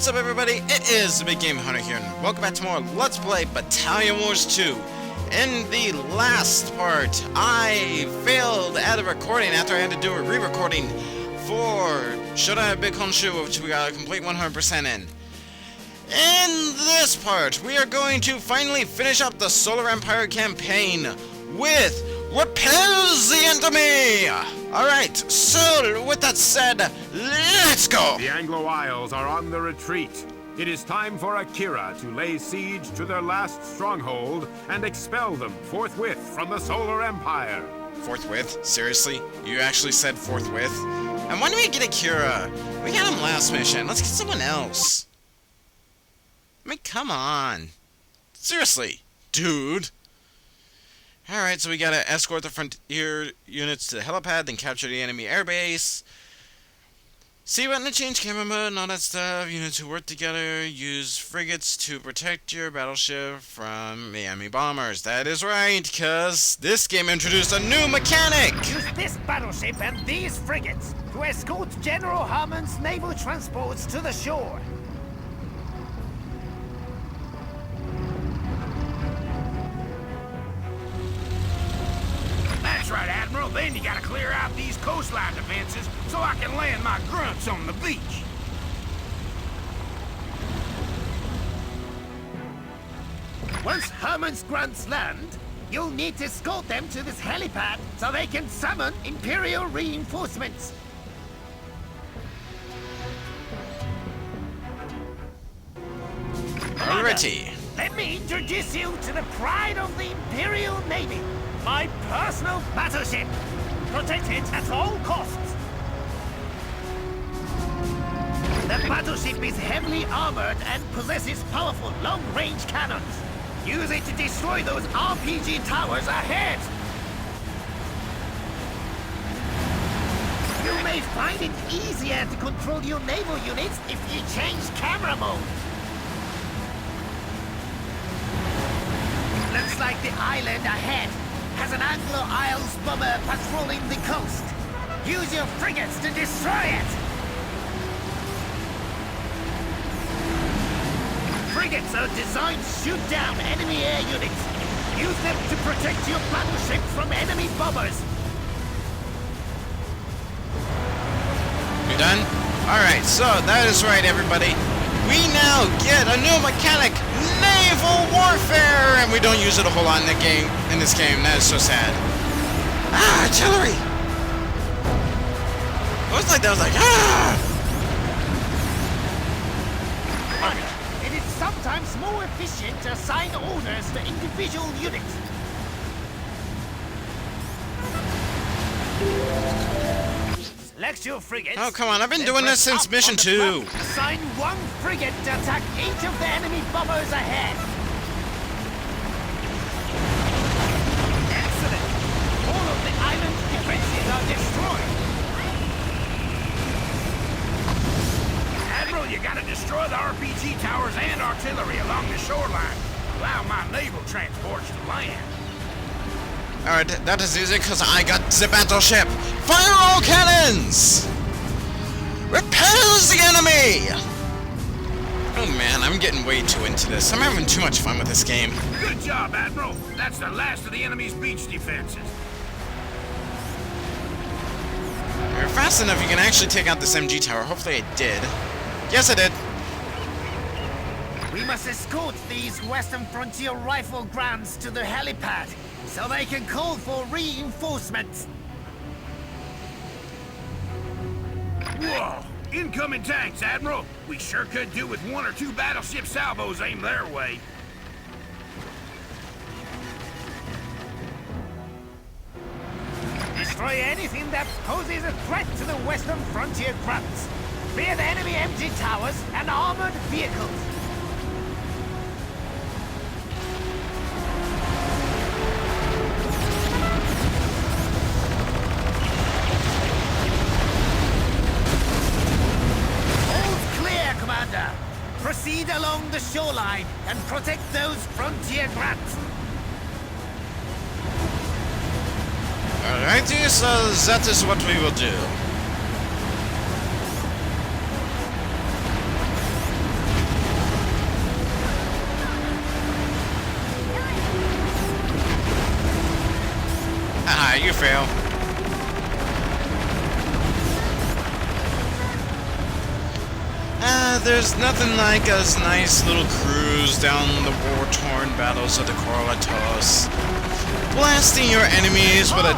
What's up, everybody? It is the Big Game Hunter here, and welcome back to more Let's Play Battalion Wars 2. In the last part, I failed at a recording after I had to do a re-recording for Showdown at Big Honshu, which we got a complete 100% in. In this part, we are going to finally finish up the Solar Empire campaign with Repels the Enemy! Alright, so with that said, let's go! The Anglo Aisles are on the retreat. It is time for Akira to lay siege to their last stronghold and expel them forthwith from the Solar Empire. Forthwith? Seriously? You actually said forthwith? And when do we get Akira? We got him last mission. Let's get someone else. I mean, come on. Seriously, dude. Alright, so we gotta escort the frontier units to the helipad, then capture the enemy airbase. See button to change camera mode and all that stuff. Units who work together use frigates to protect your battleship from the enemy bombers. That is right, because this game introduced a new mechanic! Use this battleship and these frigates to escort General Harmon's naval transports to the shore. That's right, Admiral. Then you gotta clear out these coastline defenses so I can land my grunts on the beach. Once Harmon's grunts land, you'll need to escort them to this helipad so they can summon Imperial reinforcements. Alrighty. Let me introduce you to the pride of the Imperial Navy, my personal battleship. Protect it at all costs. The battleship is heavily armored and possesses powerful long-range cannons. Use it to destroy those RPG towers ahead. You may find it easier to control your naval units if you change camera mode. Looks like the island ahead has an Anglo Aisles bomber patrolling the coast. Use your frigates to destroy it! Frigates are designed to shoot down enemy air units. Use them to protect your battleship from enemy bombers. You done? Alright, so that is right, everybody. We now get a new mechanic, naval warfare, and we don't use it a whole lot in the game. In this game, that is so sad. Ah, artillery! It was like that. I was like, ah! It is sometimes more efficient to assign orders to individual units. Select your frigates. Oh, come on, I've been doing this since mission 2. Assign one frigate to attack each of the enemy bombers ahead. Excellent. All of the island's defenses are destroyed. Admiral, you gotta destroy the RPG towers and artillery along the shoreline. Allow my naval transports to land. Alright, that is easy because I got the battleship. Fire all cannons! Repels the enemy! Oh man, I'm getting way too into this. I'm having too much fun with this game. Good job, Admiral. That's the last of the enemy's beach defenses. If you're fast enough, you can actually take out this MG tower. Hopefully I did. Yes, I did. We must escort these Western Frontier rifle grants to the helipad so they can call for reinforcements. Whoa! Incoming tanks, Admiral. We sure could do with one or two battleship salvos aimed their way. Destroy anything that poses a threat to the Western Frontier grunts. Clear the enemy MG towers and armored vehicles. Proceed along the shoreline and protect those frontier grunts. Alrighty, so that is what we will do. you fail. There's nothing like a nice little cruise down the war-torn battles of the Corlatos. Blasting your enemies with a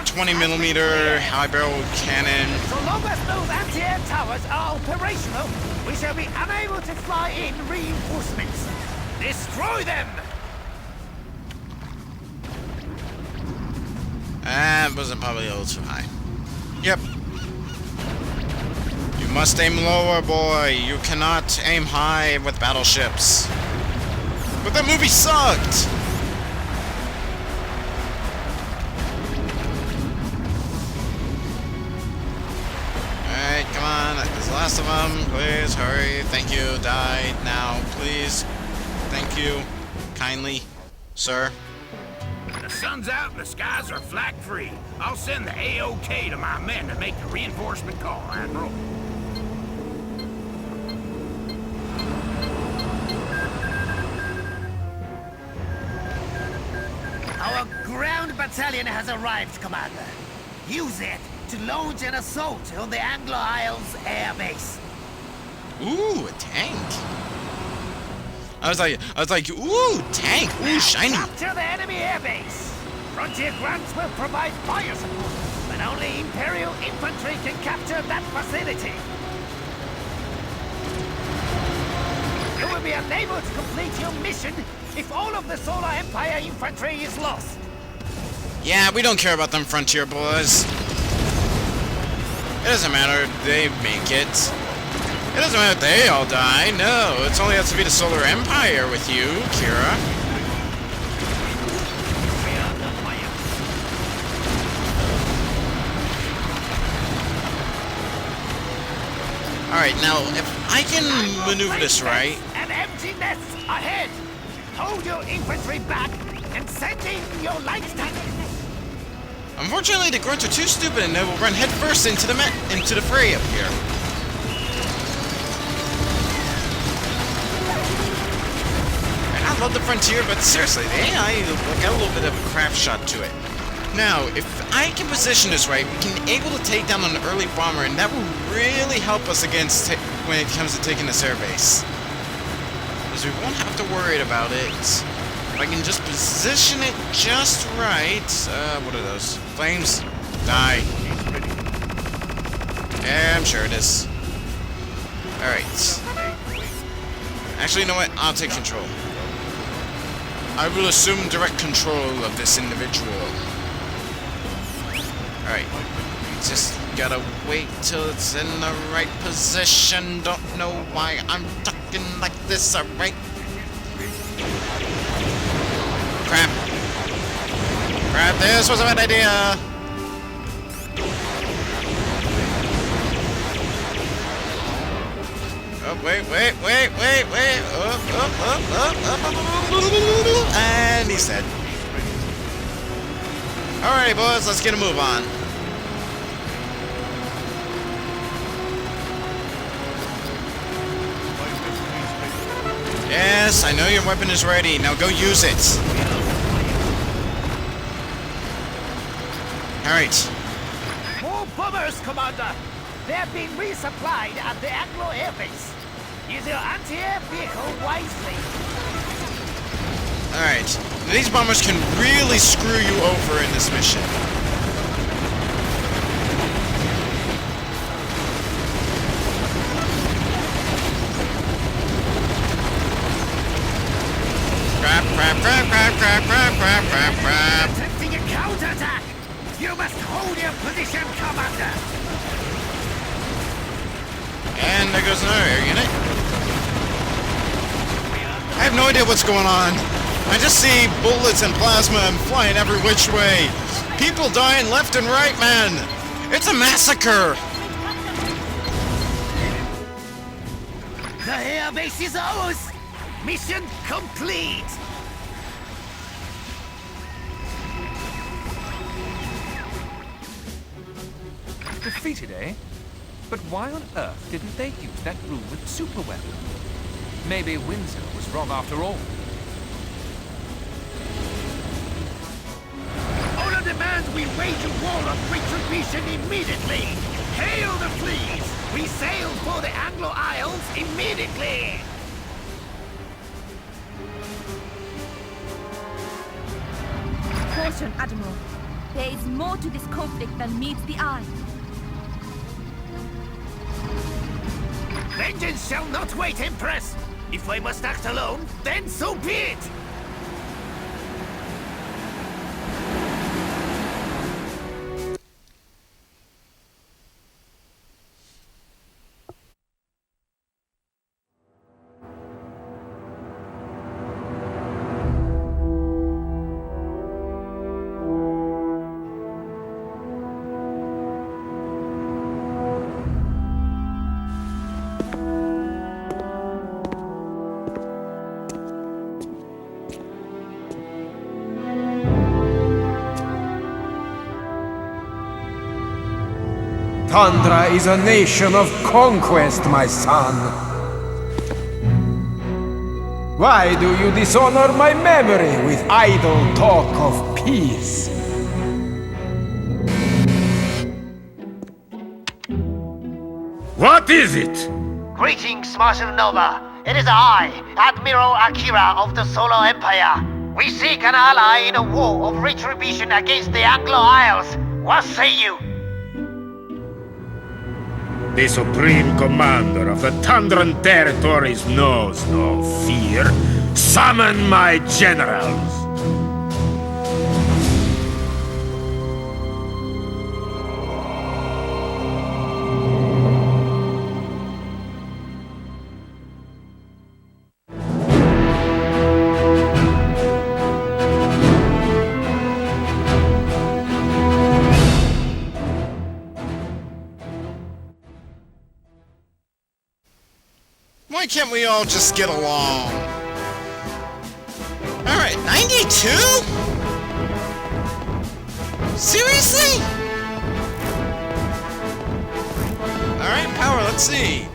20 millimeter high-barrel cannon. So long as those anti-air towers are operational, we shall be unable to fly in reinforcements. Destroy them! That wasn't probably a little too high. Yep. You must aim lower, boy. You cannot aim high with battleships. But that movie sucked! Alright, come on. That's the last of them. Please, hurry. Thank you. Die now, please. Thank you. Kindly. Sir. The sun's out and the skies are flak free. I'll send the AOK to my men to make the reinforcement call, Admiral. Our ground battalion has arrived, Commander. Use it to launch an assault on the Anglo Aisles air base. Ooh, a tank. I was like, ooh, tank, ooh, shiny. Capture the enemy airbase. Frontier grants will provide fire support, but only Imperial infantry can capture that facility. You will be unable to complete your mission if all of the Solar Empire infantry is lost. Yeah, we don't care about them frontier boys. It doesn't matter if they make it. It doesn't matter if they all die. No, it's only has to be the Solar Empire with you, Kira. Alright, now, if I can maneuver this right... And empty nests ahead! Hold your infantry back and send in your light tank! Unfortunately, the grunts are too stupid and they will run headfirst into the fray up here. I love the frontier, but seriously, the AI got a little bit of a crap shot to it. Now, if I can position this right, we can able to take down an early bomber, and that will really help us against when it comes to taking this airbase. Because we won't have to worry about it. If I can just position it just right. What are those? Flames? Die. Yeah, I'm sure it is. Alright. Actually, you know what? I'll take control. I will assume direct control of this individual. Alright. Just gotta wait till it's in the right position. Don't know why I'm talking like this, alright? Crap. Crap, this was a bad idea. Oh, wait. Up. And he's dead. Alrighty, boys, let's get a move on. Yes, I know your weapon is ready. Now go use it. Alright. More bombers, Commander! They have been resupplied at the Anglo Air Base. Use your anti-air vehicle wisely. Alright. These bombers can really screw you over in this mission. Crap. Attempting a counterattack! You must hold your position, Commander! And there goes another air unit. I have no idea what's going on. I just see bullets and plasma and flying every which way. People dying left and right, man. It's a massacre. The air base is ours! Mission complete! Defeated, eh? But why on earth didn't they use that room with superweapon? Maybe Windsor was wrong after all. Commander demands we wage a war of retribution immediately. Hail the fleet! We sail for the Anglo Isles immediately! Caution, Admiral. There is more to this conflict than meets the eye. Vengeance shall not wait, Empress! If I must act alone, then so be it! Tundra is a nation of conquest, my son. Why do you dishonor my memory with idle talk of peace? What is it? Greetings, Marshal Nova. It is I, Admiral Akira of the Solar Empire. We seek an ally in a war of retribution against the Anglo Isles. What say you? The Supreme Commander of the Tundran Territories knows no fear. Summon my generals! Why can't we all just get along? Alright, 92? Seriously? Alright, power, let's see.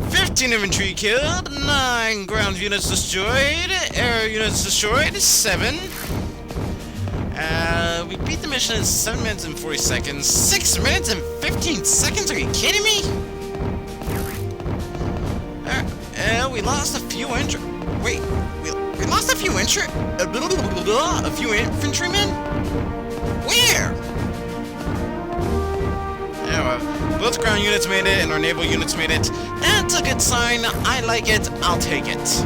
15 infantry killed, 9 ground units destroyed, air units destroyed, 7. We beat the mission in 7 minutes and 40 seconds. 6 minutes and 15 seconds? Are you kidding me? We lost a few Wait, we lost a few a few infantrymen? Where? Yeah, well, both ground units made it and our naval units made it. That's a good sign. I like it. I'll take it.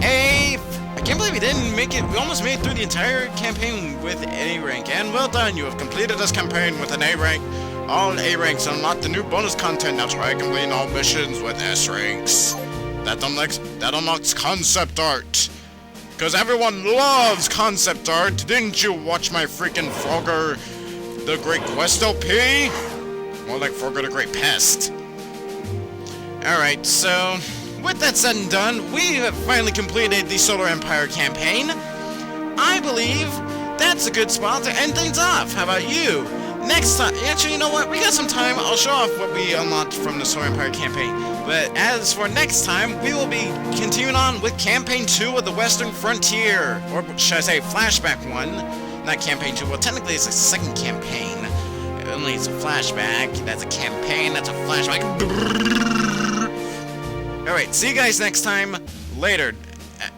I can't believe we didn't make it. We almost made it through the entire campaign with A rank. And well done. You have completed this campaign with an A rank. All A ranks unlock the new bonus content. Now try completing all missions with S ranks. That unlocks concept art. Because everyone loves concept art. Didn't you watch my freaking Frogger the Great Quest LP? More like Frogger the Great Pest. Alright, so with that said and done, we have finally completed the Solar Empire campaign. I believe that's a good spot to end things off. How about you? Next time, actually, you know what? We got some time. I'll show off what we unlocked from the Solar Empire campaign. But as for next time, we will be continuing on with Campaign 2 of the Western Frontier. Or should I say, Flashback 1. Not Campaign 2. Well, technically it's a second campaign. Only it's a flashback. That's a campaign. That's a flashback. Alright, see you guys next time. Later.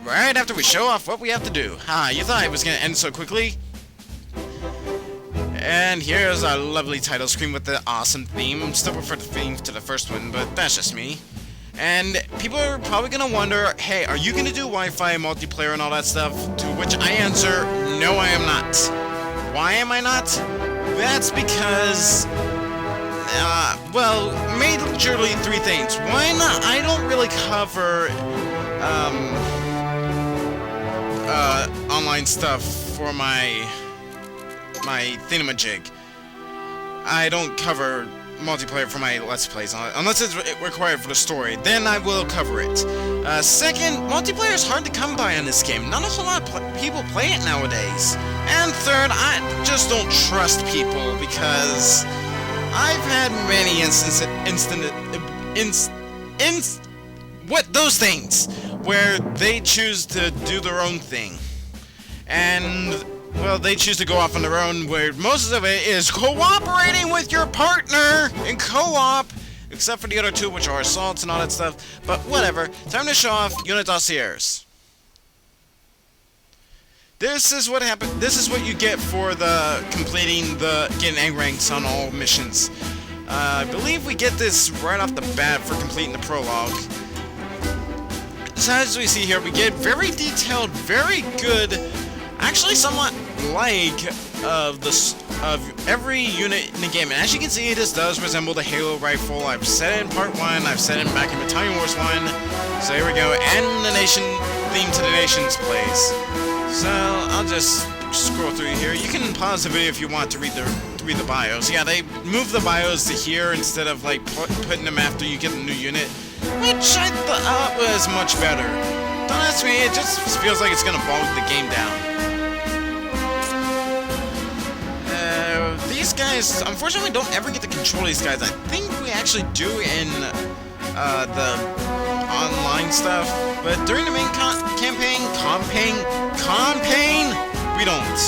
Right after we show off what we have to do. You thought it was going to end so quickly? And here's our lovely title screen with the awesome theme. Still prefer the theme to the first one, but that's just me. And people are probably gonna wonder, hey, are you gonna do Wi-Fi multiplayer and all that stuff? To which I answer, no, I am not. Why am I not? That's because, well, majorly 3 things. One, I don't really cover, online stuff for my thingamajig. I don't cover multiplayer for my Let's Plays, unless it's required for the story. Then I will cover it. Second, multiplayer is hard to come by in this game. Not a whole lot of people play it nowadays. And third, I just don't trust people because I've had many those things where they choose to do their own thing. And well, they choose to go off on their own, where most of it is cooperating with your partner in co-op, except for the other two, which are assaults and all that stuff. But whatever. Time to show off unit dossiers. This is what happened. This is what you get for the completing the getting A ranks on all missions. I believe we get this right off the bat for completing the prologue. So as we see here, we get very detailed, very good, actually somewhat like of every unit in the game. And as you can see, this does resemble the Halo rifle. I've said it in part 1, I've said it back in Battalion Wars 1. So here we go, and the nation theme to the nation's place. So I'll just scroll through here. You can pause the video if you want to read the bios. Yeah, they move the bios to here instead of like putting them after you get a new unit, which I thought was much better. Don't ask me, it just feels like it's gonna bog the game down. These guys, unfortunately, we don't ever get to control these guys. I think we actually do in the online stuff, but during the main campaign, we don't.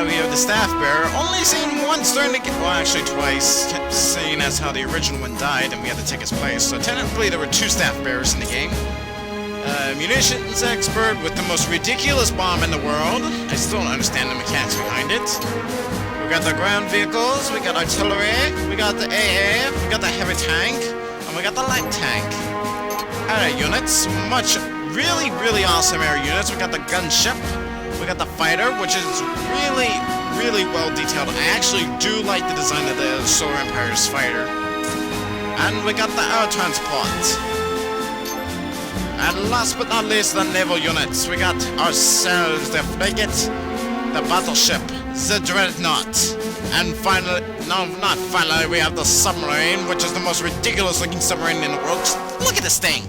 We have the staff bearer, only seen once during the game, well actually twice, seeing as how the original one died and we had to take his place. So technically there were 2 staff bearers in the game. Munitions expert with the most ridiculous bomb in the world. I still don't understand the mechanics behind it. We got the ground vehicles, we got artillery, we got the AA, we got the heavy tank, and we got the light tank. Alright, units, really awesome air units. We got the gunship, we got the fighter, which is really well detailed. I actually do like the design of the Solar Empire's fighter. And we got the air transport. And last but not least, the naval units. We got ourselves the frigate, the battleship, the dreadnought, and finally, no, not finally, we have the submarine, which is the most ridiculous looking submarine in the world. Just look at this thing.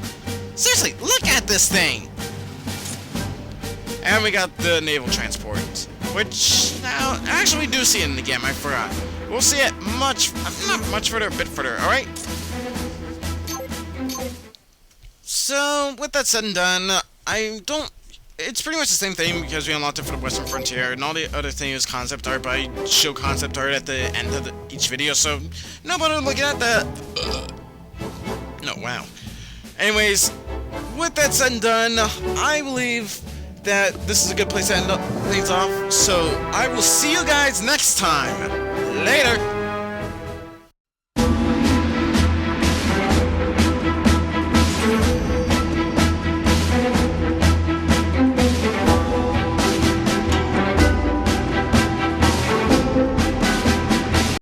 Seriously, look at this thing. And we got the naval transport, which now actually we do see it in the game. I forgot. We'll see it not much further, a bit further. All right. So, with that said and done, it's pretty much the same thing because we unlocked it for the Western Frontier, and all the other thing is concept art, but I show concept art at the end of each video, so nobody looking at that. No, wow. Anyways, with that said and done, I believe that this is a good place to end things off, so I will see you guys next time. Later!